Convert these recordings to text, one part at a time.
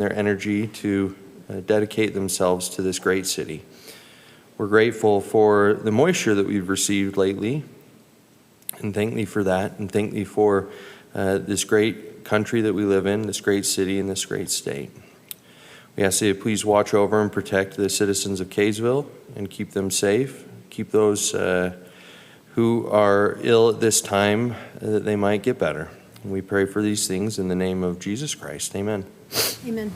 their energy to dedicate themselves to this great city. We're grateful for the moisture that we've received lately, and thank Thee for that, and thank Thee for this great country that we live in, this great city, and this great state. We ask that you please watch over and protect the citizens of Kaysville and keep them safe. Keep those who are ill at this time that they might get better. And we pray for these things in the name of Jesus Christ. Amen. Amen.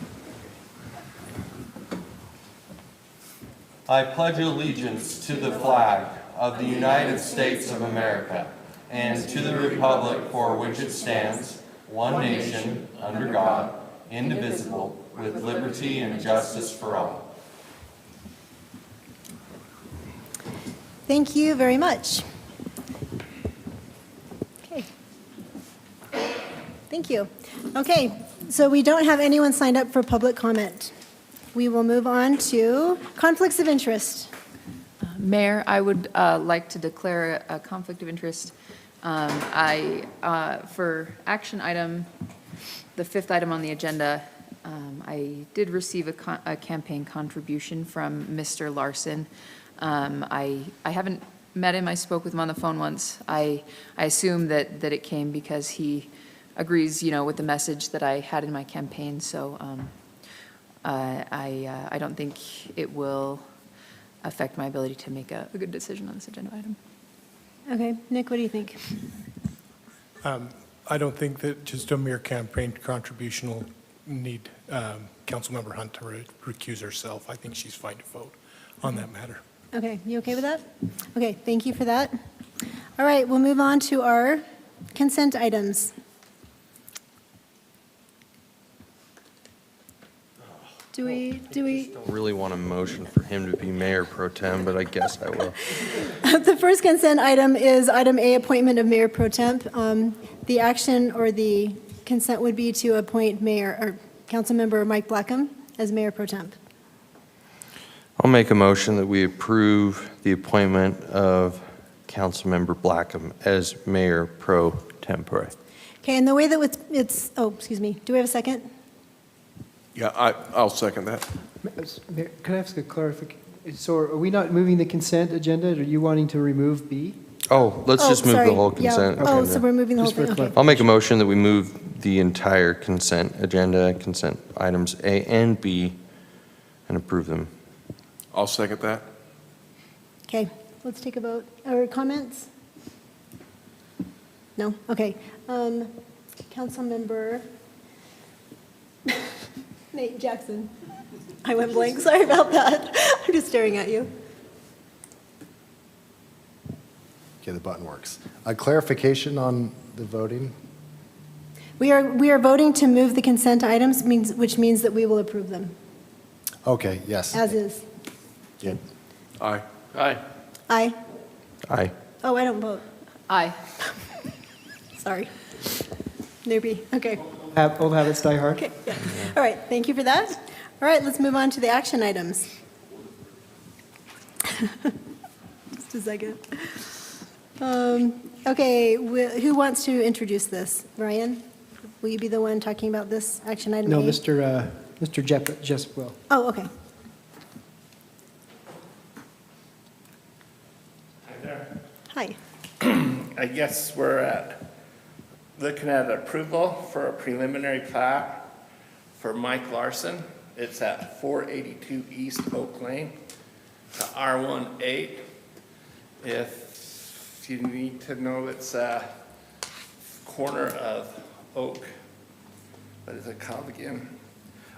I pledge allegiance to the flag of the United States of America and to the republic for which it stands, one nation, under God, indivisible, with liberty and justice for all. Thank you very much. Okay. Thank you. Okay, so we don't have anyone signed up for public comment. We will move on to conflicts of interest. Mayor, I would like to declare a conflict of interest. For action item, the 5th item on the agenda, I did receive a campaign contribution from Mr. Larson. I haven't met him. I spoke with him on the phone once. I assume that it came because he agrees, with the message that I had in my campaign. So I don't think it will affect my ability to make a good decision on this agenda item. Okay, Nick, what do you think? I don't think that just a mere campaign contribution will need Councilmember Hunt to recuse herself. I think she's fine to vote on that matter. Okay, you okay with that? Okay, thank you for that. All right, we'll move on to our consent items. Do we? Don't really want a motion for him to be mayor pro tem, but I guess I will. The first consent item is item A, appointment of mayor pro temp. The action or the consent would be to appoint Mayor or Councilmember Mike Blackham as mayor pro temp. I'll make a motion that we approve the appointment of Councilmember Blackham as mayor pro tempore. Okay, and the way that it's excuse me. Do we have a second? Yeah, I'll second that. Mayor, can I ask a clarification? So are we not moving the consent agenda? Are you wanting to remove B? Oh, let's just move sorry. the whole consent Yeah. Oh, agenda. so we're moving the whole Just for thing. Okay. I'll make a motion that we move the entire consent agenda, consent items A and B, and approve them. I'll second that. Okay, let's take a vote. Or comments? No? Okay. Councilmember Nate Jackson. I went blank. Sorry about that. I'm just staring at you. Okay, the button works. A clarification on the voting. We are voting to move the consent items, which means that we will approve them Okay, yes. as is. Yeah. Aye. Aye. Aye. Aye. Oh, I don't vote. Aye. Sorry. Newbie. Okay. Old habits die hard. Okay. Yeah. All right. Thank you for that. All right. Let's move on to the action items. Just a second. Okay. Who wants to introduce this? Ryan? Will you be the one talking about this action item? No, A? Mr. Jeff will. Oh, okay. Hi there. Hi. I guess we're looking at approval for a preliminary plat for Mike Larson. It's at 482 East Oak Lane, to R18. If you need to know, it's a corner of Oak. What is it called again?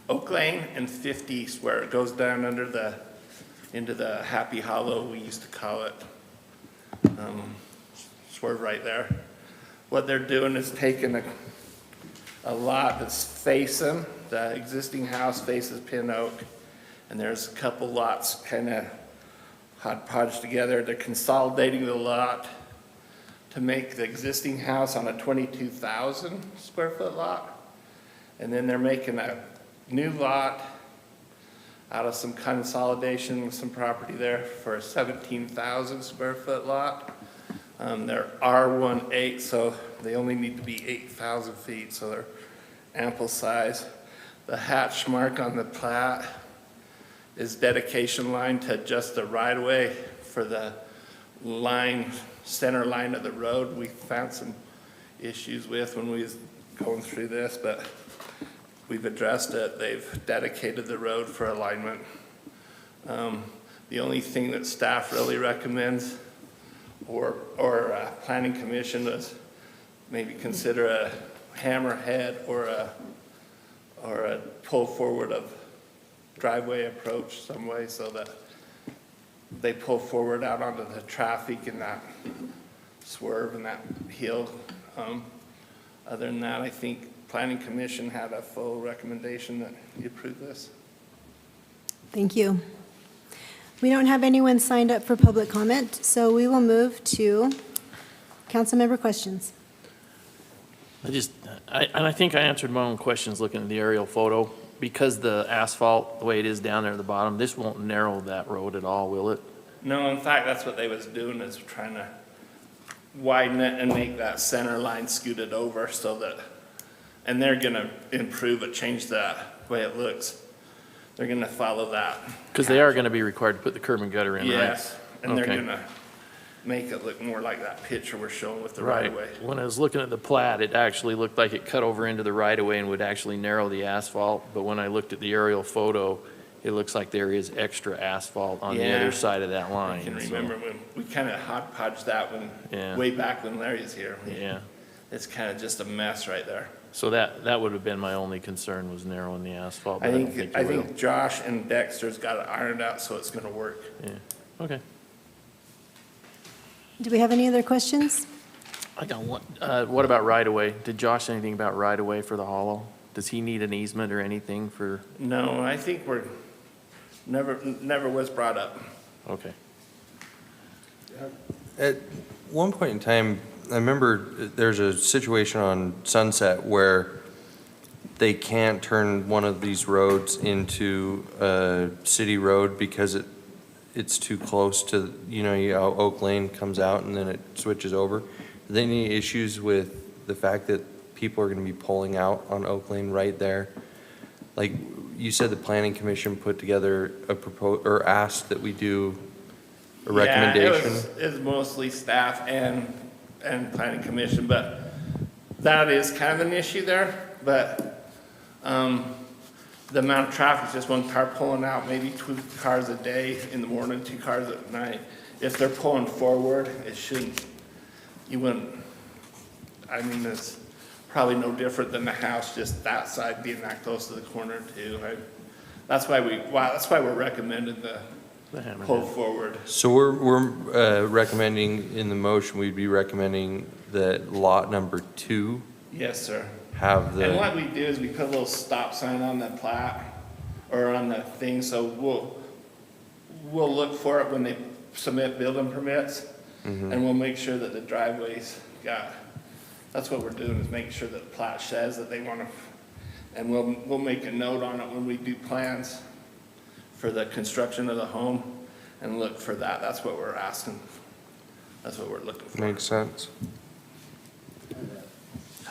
Oak Lane and 50 where it goes down into the Happy Hollow, we used to call it. Swerve right there. What they're doing is taking a lot that's facing, the existing house faces Pin Oak, and there's a couple lots kind of hodgepodge together. They're consolidating the lot to make the existing house on a 22,000 square foot lot. And then they're making a new lot out of some consolidation with some property there for a 17,000 square foot lot. They're R18, so they only need to be 8,000 feet, so they're ample size. The hatch mark on the plat is dedication line to adjust the right-of-way for the line, center line of the road. We found some issues with when we was going through this, but we've addressed it. They've dedicated the road for alignment. The only thing that staff really recommends, or planning commission, is maybe consider a hammerhead or a pull forward of driveway approach some way so that they pull forward out onto the traffic in that swerve and that hill. Other than that, I think planning commission had a full recommendation that you approve this. Thank you. We don't have anyone signed up for public comment, so we will move to council member questions. I think I answered my own questions looking at the aerial photo. Because the asphalt, the way it is down there at the bottom, this won't narrow that road at all, will it? No, in fact, that's what they was doing, is trying to widen it and make that center line scooted over so that, and they're gonna improve it, change the way it looks. They're gonna follow that. Because they are going to be required to put the curb and gutter in, right? Yes, and they're Okay. gonna make it look more like that picture we're showing with the Right. right-of-way. When I was looking at the plat, it actually looked like it cut over into the right-of-way and would actually narrow the asphalt. But when I looked at the aerial photo, it looks like there is extra asphalt on the Yeah. other side of that I line. can so, remember when, we kinda hodgepodged that Yeah. way back when Larry was here. Yeah. It's kinda just a mess right there. So that would have been my only concern, was narrowing the asphalt. But I don't think you will. Josh and Dexter's got it ironed out, so it's gonna work. Yeah. Okay. Do we have any other questions? I got one. What about right-of-way? Did Josh say anything about right-of-way for the hollow? Does he need an easement or anything for, No, I think never was brought up. okay. At one point in time, I remember there's a situation on Sunset where they can't turn one of these roads into a city road because it's too close to, how Oak Lane comes out and then it switches over. Are there any issues with the fact that people are going to be pulling out on Oak Lane right there? Like you said, the planning commission put together or asked that we do a recommendation. Yeah, it was mostly staff and planning commission, but that is kind of an issue there. But the amount of traffic, just one car pulling out, maybe 2 cars a day in the morning, 2 cars at night. If they're pulling forward, you wouldn't, it's probably no different than the house, just that side being that close to the corner too. That's why we're recommending the pull forward. So we're recommending in the motion, we'd be recommending that lot number 2 Yes, sir. have And the, what we do is we put a little stop sign on the plat or on the thing, so we'll look for it when they submit building permits, and we'll make sure that the driveways that's what we're doing, is making sure that the plat says that they want to, and we'll make a note on it when we do plans for the construction of the home and look for that. That's what we're asking. That's what we're looking for. makes sense.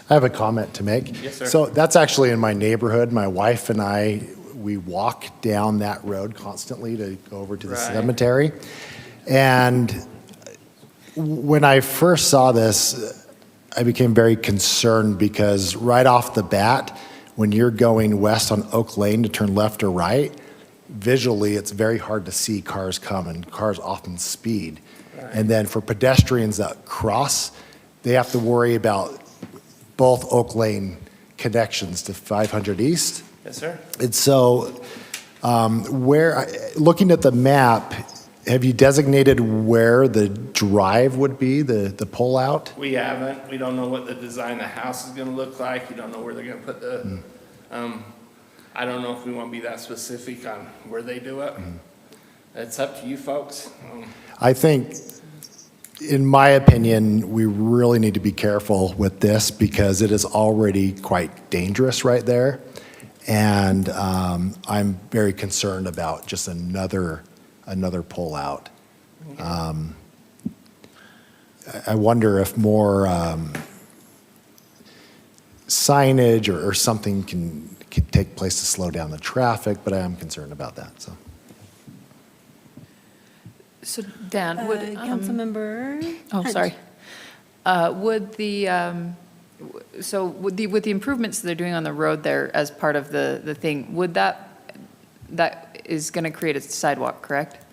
I have a comment to make. Yes, sir. So that's actually in my neighborhood. My wife and I, we walk down that road constantly to go over to the Right. cemetery. And when I first saw this, I became very concerned because right off the bat, when you're going west on Oak Lane to turn left or right, visually, it's very hard to see cars coming. Cars often speed. And then for pedestrians that cross, they have to worry about both Oak Lane connections to 500 East. Yes, sir. And so, looking at the map, have you designated where the drive would be, the pull-out? We haven't. We don't know what the design of the house is gonna look like. You don't know where they're gonna put the, I don't know if we wanna be that specific on where they do it. It's up to you folks. I think, in my opinion, we really need to be careful with this because it is already quite dangerous right there. And I'm very concerned about just another pull-out. I wonder if more signage or something can take place to slow down the traffic, but I am concerned about that, so. So Dan, would, Councilmember oh, Hunt. sorry. Would the, so with the improvements they're doing on the road there as part of the thing, would that is going to create a sidewalk, correct?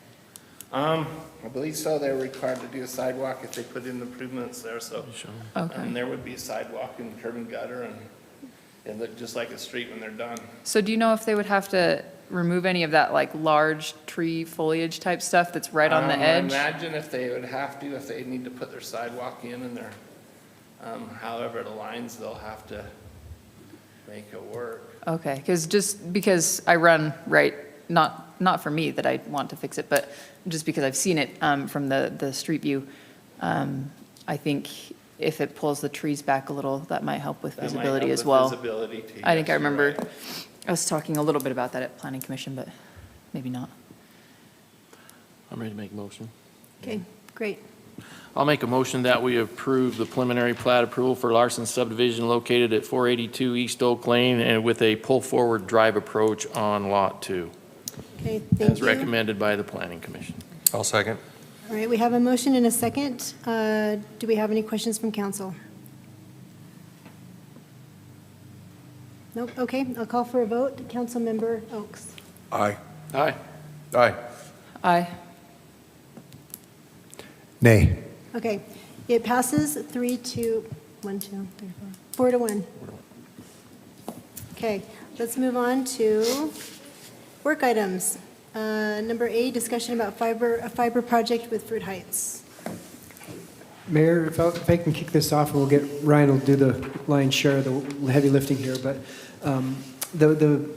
I believe so. They're required to do a sidewalk if they put in improvements there, so. Okay. There would be a sidewalk and curb and gutter, and it looked just like a street when they're done. So do you know if they would have to remove any of that like large tree foliage type stuff that's right on the edge? Imagine if they would have to, if they need to put their sidewalk in and their, however it aligns, they'll have to make it work. Okay, because I run right, not for me that I want to fix it, but just because I've seen it from the street view. I think if it pulls the trees back a little, that might help with That might visibility help as with well. Visibility too. I think I Yes, you're remember right. us talking a little bit about that at Planning Commission, but maybe not. I'm ready to make a motion. Okay, great. I'll make a motion that we approve the preliminary plat approval for Larson subdivision located at 482 East Oak Lane and with a pull-forward drive approach on Lot 2, Okay, thank as you. recommended by the Planning Commission. I'll second. All right, we have a motion and a second. Do we have any questions from council? Nope, okay, I'll call for a vote. Councilmember Oaks. Aye. Aye. Aye. Aye. Nay. Okay, it passes 4 to 1. Okay, let's move on to work items. Number 8, discussion about a fiber project with Fruit Heights. Mayor, if I can kick this off, and we'll get, Ryan will do the lion's share of the heavy lifting here, but the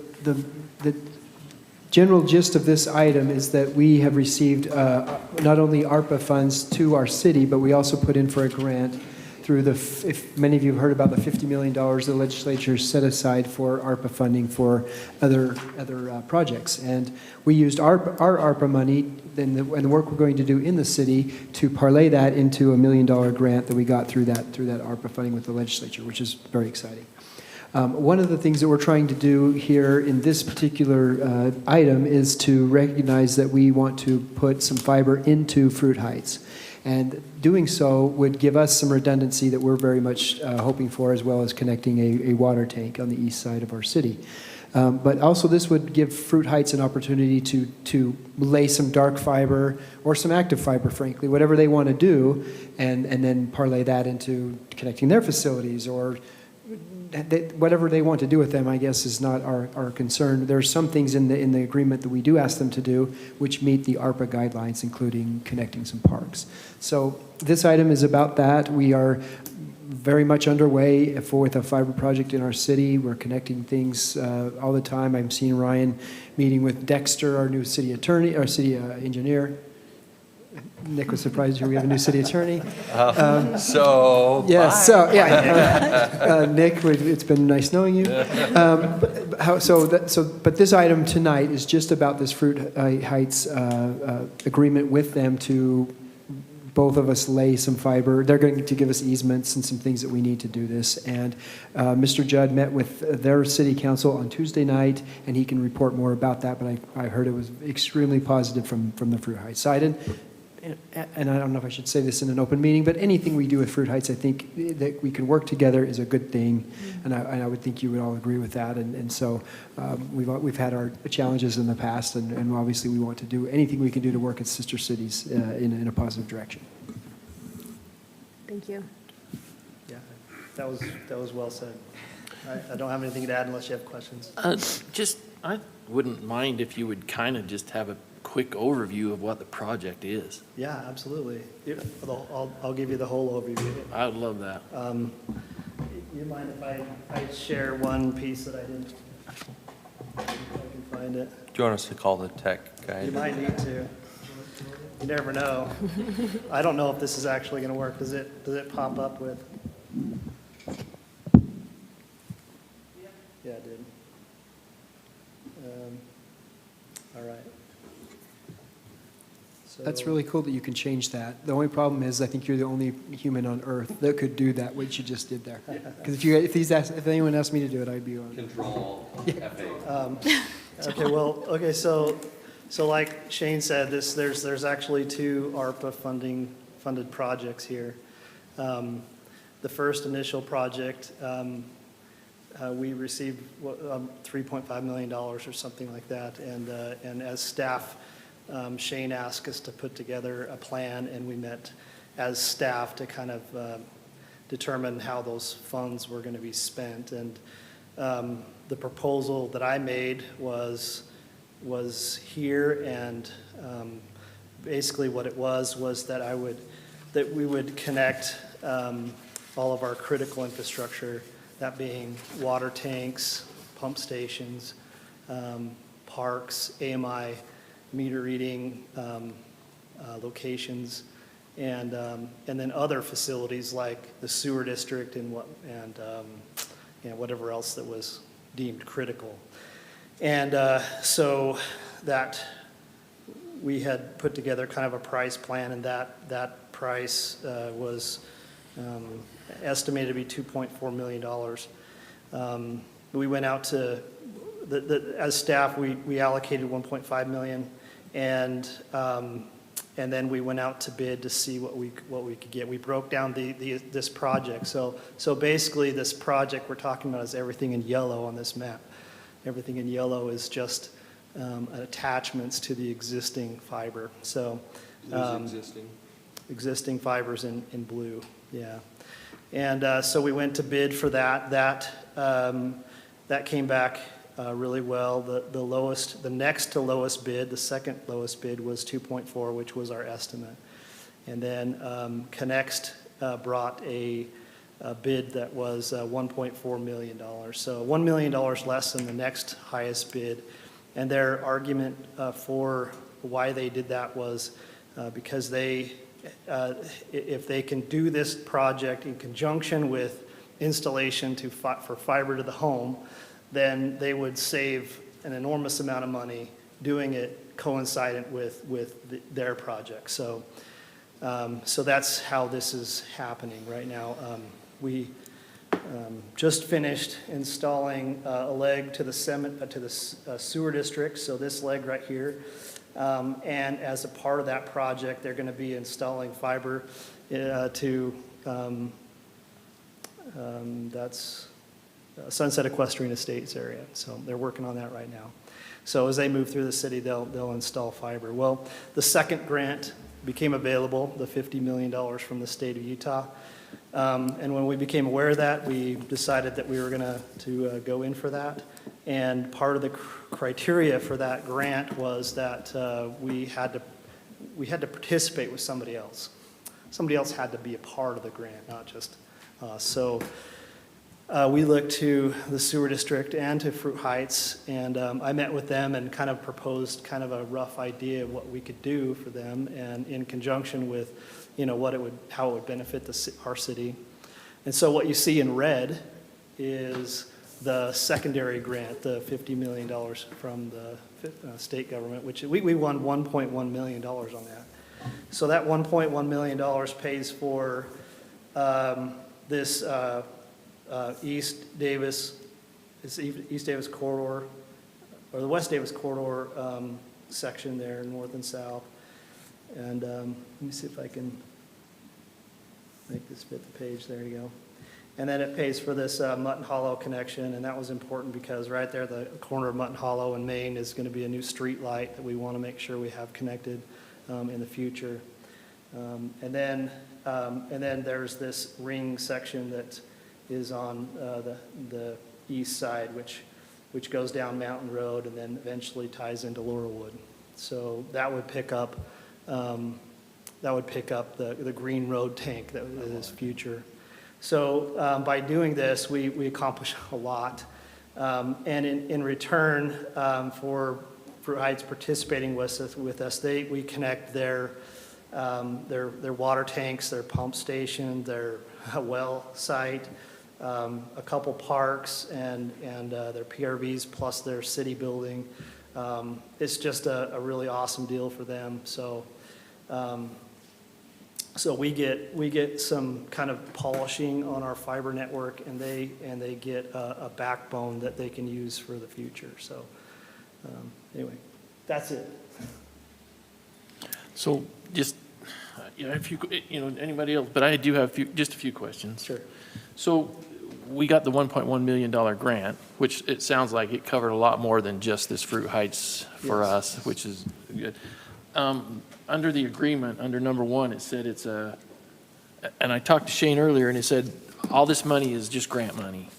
general gist of this item is that we have received not only ARPA funds to our city, but we also put in for a grant through if many of you have heard about the $50 million the legislature set aside for ARPA funding for other projects. And we used our ARPA money and the work we're going to do in the city to parlay that into $1 million grant that we got through that ARPA funding with the legislature, which is very exciting. One of the things that we're trying to do here in this particular item is to recognize that we want to put some fiber into Fruit Heights. And doing so would give us some redundancy that we're very much hoping for, as well as connecting a water tank on the east side of our city. But also this would give Fruit Heights an opportunity to lay some dark fiber or some active fiber, frankly, whatever they want to do, and then parlay that into connecting their facilities or whatever they want to do with them, I guess, is not our concern. There are some things in the agreement that we do ask them to do which meet the ARPA guidelines, including connecting some parks. So this item is about that. We are very much underway with a fiber project in our city. We're connecting things all the time. I'm seeing Ryan meeting with Dexter, our new city attorney, our city engineer. Nick was surprised here we have a new city attorney. Yeah, Nick, it's been nice knowing you. But this item tonight is just about this Fruit Heights agreement with them to both of us lay some fiber. They're going to give us easements and some things that we need to do this. And Mr. Judd met with their city council on Tuesday night, and he can report more about that. But I heard it was extremely positive from the Fruit Heights side. And I don't know if I should say this in an open meeting, but anything we do with Fruit Heights, I think that we can work together is a good thing, and I would think you would all agree with that. And so we've had our challenges in the past, and obviously we want to do anything we can do to work as sister cities in a positive direction. Thank you. Yeah, that was well said. I don't have anything to add unless you have questions. I wouldn't mind if you would kind of just have a quick overview of what the project is. Yeah, absolutely. I'll give you the whole overview. I would love that. You mind if I share one piece that I didn't? If I can find it. Do you want us to call the tech guy? You might need to. You never know. I don't know if this is actually going to work. Does it pop up with? Yeah, it did. All right. That's So- really cool that you can change that. The only problem is, I think you're the only human on earth that could do that, what you just did there. Because if anyone asked me to do it, I'd be on. Control F8. Okay, so like Shane said, there's actually two ARPA funded projects here. The first initial project, we received $3.5 million or something like that, and as staff, Shane asked us to put together a plan, and we met as staff to kind of determine how those funds were going to be spent. And the proposal that I made was here, and basically what it was that we would connect all of our critical infrastructure, that being water tanks, pump stations, parks, AMI, meter reading locations, and then other facilities like the sewer district and whatever else that was deemed critical. And so that we had put together kind of a price plan, and that price was estimated to be $2.4 million. We went out to, as staff, we allocated $1.5 million, and then we went out to bid to see what we could get. We broke down this project. So basically, this project we're talking about is everything in yellow on this map. Everything in yellow is just attachments to the existing fiber. So existing fibers in blue, yeah. And so we went to bid for that. That came back really well. The next to lowest bid, the second lowest bid was 2.4, which was our estimate. And then Connext brought a bid that was $1.4 million. So $1 million less than the next highest bid. And their argument for why they did that was because if they can do this project in conjunction with installation for fiber to the home, then they would save an enormous amount of money doing it coincident with their project. So that's how this is happening right now. We just finished installing a leg to the sewer district, so this leg right here. And as a part of that project, they're going to be installing fiber to that's Sunset Equestrian Estates area. So they're working on that right now. So as they move through the city, they'll install fiber. Well, the second grant became available, the $50 million from the state of Utah. And when we became aware of that, we decided that we were going to go in for that. And part of the criteria for that grant was that we had to participate with somebody else. Somebody else had to be a part of the grant, not just us. So we looked to the sewer district and to Fruit Heights, and I met with them and kind of proposed kind of a rough idea of what we could do for them, and in conjunction with, how it would benefit our city. And so what you see in red is the secondary grant, the $50 million from the state government, which we won $1.1 million on that. So that $1.1 million pays for this East Davis corridor, or the West Davis corridor section there, north and south. And let me see if I can make this fit the page. There you go. And then it pays for this Mutton Hollow connection, and that was important because right there, the corner of Mutton Hollow and Main is going to be a new street light that we want to make sure we have connected in the future. And then there's this ring section that is on the east side, which goes down Mountain Road and then eventually ties into Laurelwood. So that would pick up the Green Road tank that is future. So by doing this, we accomplish a lot. And in return for Fruit Heights participating with us, we connect their water tanks, their pump station, their well site, a couple parks, and their PRVs plus their city building. It's just a really awesome deal for them. So So we get some kind of polishing on our fiber network, and they get a backbone that they can use for the future. So anyway, that's it. So just, if anybody else, but I do have just a few questions. Sure. So we got the $1.1 million grant, which it sounds like it covered a lot more than just this Fruit Heights for Yes. us, which is good. Under the agreement, under number 1, it said it's and I talked to Shane earlier, and he said all this money is just grant money.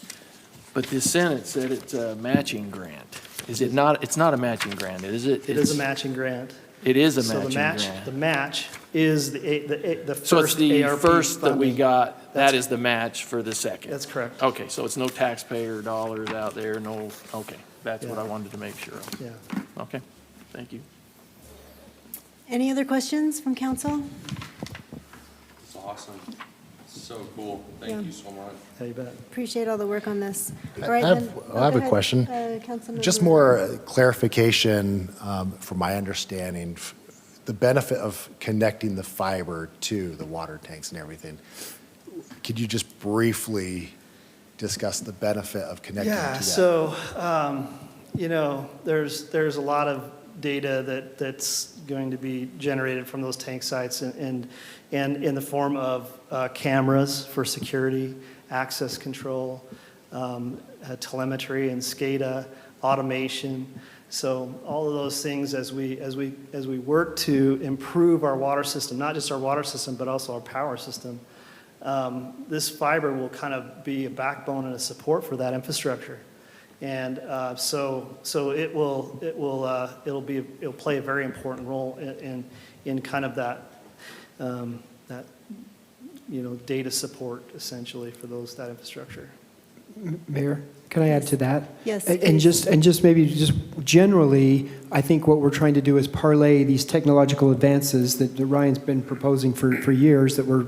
But this sentence said it's a matching grant. Is it not? It's not a matching grant, is it? It is a matching grant. It is a So matching grant. the match is the first So it's the ARP first that we funding. got, that That's- is the match for the second? That's correct. Okay, so it's no taxpayer dollars out there, no, okay, that's what Yeah. I wanted to make sure of. Yeah. Okay, thank you. Any other questions from council? It's awesome. So cool. Yeah. Thank you so much. Yeah, you bet. Appreciate all the work on this. I All right, have- then- I have go a ahead, question. Councilmember Just Lewis. more clarification from my understanding, the benefit of connecting the fiber to the water tanks and everything. Could you just briefly discuss the benefit of connecting to that? Yeah, so, there's a lot of data that's going to be generated from those tank sites and in the form of cameras for security, access control, telemetry and SCADA, automation. So all of those things as we work to improve our water system, not just our water system, but also our power system, this fiber will kind of be a backbone and a support for that infrastructure. And so it'll play a very important role in kind of that data support essentially for that infrastructure. Mayor, can I add to that? Yes, And please. just maybe just generally, I think what we're trying to do is parlay these technological advances that Ryan's been proposing for years, that we're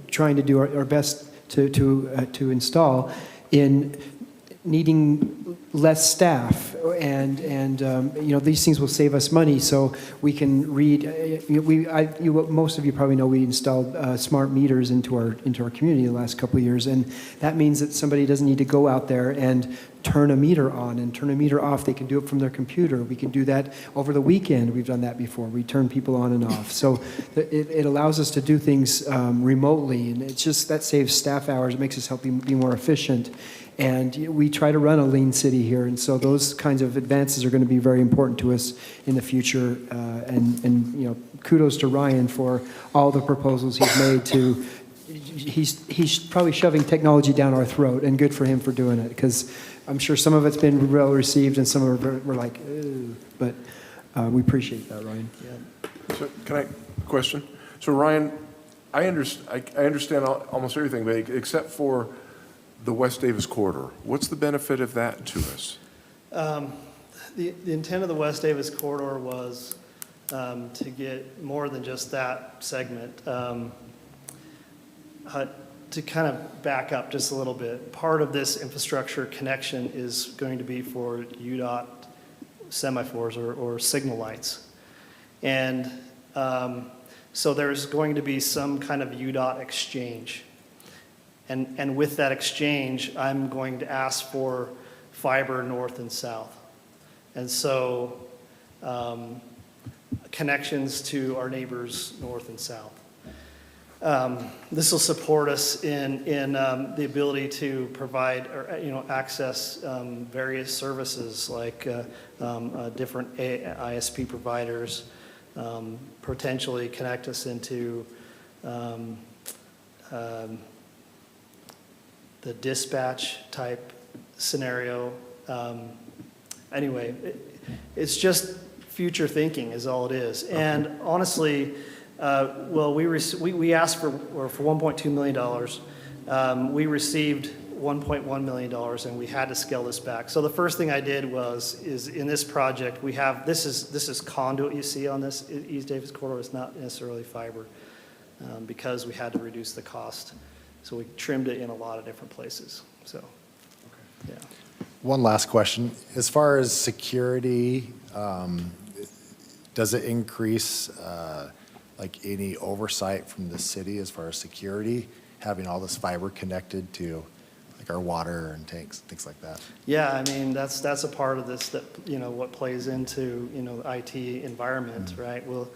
trying to do our best to install, in needing less staff, and these things will save us money, so we can read. Most of you probably know we installed smart meters into our community the last couple of years, and that means that somebody doesn't need to go out there and turn a meter on and turn a meter off. They can do it from their computer. We can do that over the weekend. We've done that before. We turn people on and off. So it allows us to do things remotely, and it's just that saves staff hours. It makes us help be more efficient. And we try to run a lean city here, and so those kinds of advances are going to be very important to us in the future. And kudos to Ryan for all the proposals he's made. He's probably shoving technology down our throat, and good for him for doing it, because I'm sure some of it's been well received, and some of it we're like, ooh, but we appreciate that, Ryan. Yeah. So can I, question? So Ryan, I understand almost everything, but except for the West Davis corridor, what's the benefit of that to us? The intent of the West Davis corridor was to get more than just that segment. To kind of back up just a little bit, part of this infrastructure connection is going to be for UDOT semaphores or signal lights. And so there's going to be some kind of UDOT exchange. And with that exchange, I'm going to ask for fiber north and south. And so connections to our neighbors north and south. This will support us in the ability to provide or access various services like different ISP providers, potentially connect us into the dispatch type scenario. Anyway, it's just future thinking is all it is. And honestly, we asked for $1.2 million. We received $1.1 million, and we had to scale this back. So the first thing I did is in this project, we have, this is conduit you see on this East Davis corridor. It's not necessarily fiber because we had to reduce the cost. So we trimmed it in a lot of different places. So, yeah. One last question. As far as security, does it increase like any oversight from the city as far as security, having all this fiber connected to like our water and tanks, things like that? Yeah, I mean, that's a part of this that, what plays into, the IT environment, right? Well,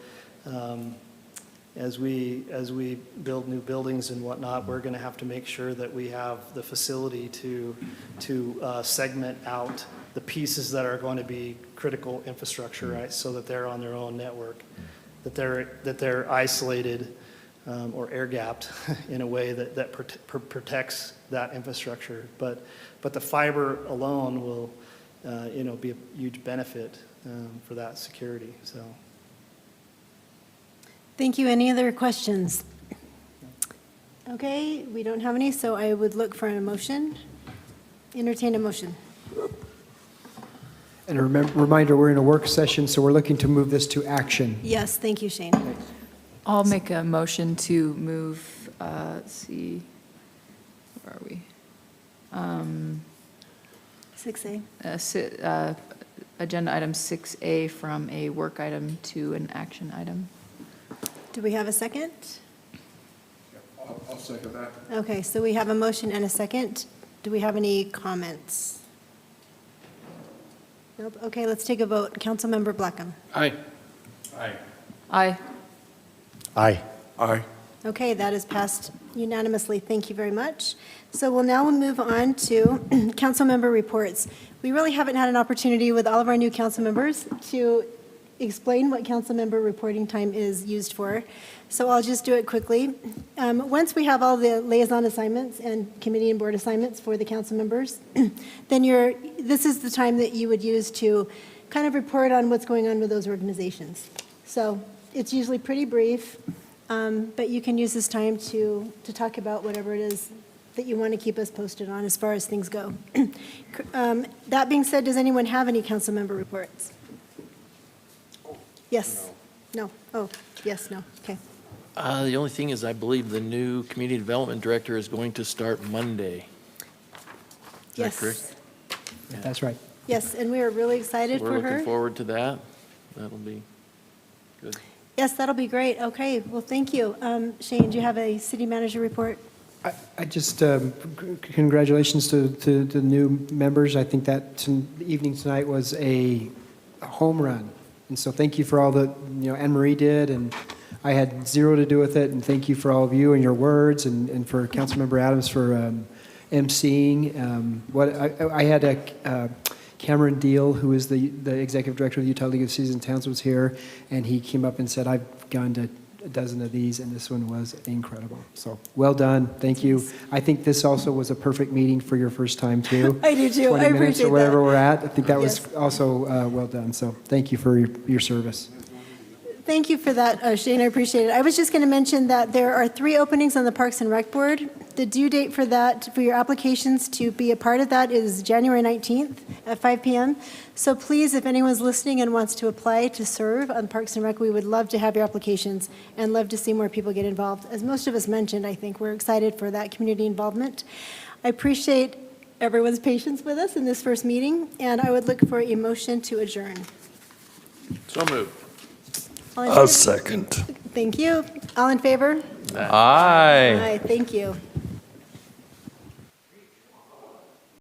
as we build new buildings and whatnot, we're going to have to make sure that we have the facility to segment out the pieces that are going to be critical infrastructure, right? So that they're on their own network, that they're isolated or air gapped in a way that protects that infrastructure. But the fiber alone will, be a huge benefit for that security. So. Thank you. Any other questions? Okay, we don't have any, so I would look for a motion. Entertain a motion. And a reminder, we're in a work session, so we're looking to move this to action. Yes, thank you, Shane. I'll make a motion to move, let's see, where are we? 6A. Agenda item 6A from a work item to an action item. Do we have a second? I'll second that. Okay, so we have a motion and a second. Do we have any comments? Nope. Okay, let's take a vote. Councilmember Blackham. Aye. Aye. Aye. Aye. Aye. Okay, that is passed unanimously. Thank you very much. So we'll now move on to council member reports. We really haven't had an opportunity with all of our new council members to explain what council member reporting time is used for. So I'll just do it quickly. Once we have all the liaison assignments and committee and board assignments for the council members, then this is the time that you would use to kind of report on what's going on with those organizations. So it's usually pretty brief, but you can use this time to talk about whatever it is that you want to keep us posted on as far as things go. That being said, does anyone have any council member reports? Yes? No? Oh, yes, no, okay. The only thing is, I believe the new community development director is going to start Monday. Is that Yes. correct? That's right. Yes, and we are really excited We're for her. looking forward to that. That'll be good. Yes, that'll be great. Okay, well, thank you. Shane, do you have a city manager report? I just, congratulations to the new members. I think that the evening tonight was a home run. And so thank you for all that, Anne Marie did, and I had zero to do with it. And thank you for all of you and your words, and for Councilmember Adams for emceeing. I had Cameron Deal, who is the executive director of the Utah League of Cities and Towns, was here, and he came up and said, I've gone to a dozen of these, and this one was incredible. So, well done. Thank you. I think this also was a perfect meeting for your first time, too. I do, too. 20 I minutes appreciate or whatever that. we're at. I think that was Yes. also well done. So, thank you for your service. Thank you for that, Shane. I appreciate it. I was just going to mention that there are 3 openings on the Parks and Rec Board. The due date for that, for your applications to be a part of that, is January 19th at 5 p.m. So please, if anyone's listening and wants to apply to serve on Parks and Rec, we would love to have your applications and love to see more people get involved. As most of us mentioned, I think we're excited for that community involvement. I appreciate everyone's patience with us in this first meeting, and I would look for a motion to adjourn. So moved. All in favor? second. Thank you. All in favor? Aye. Aye, thank you.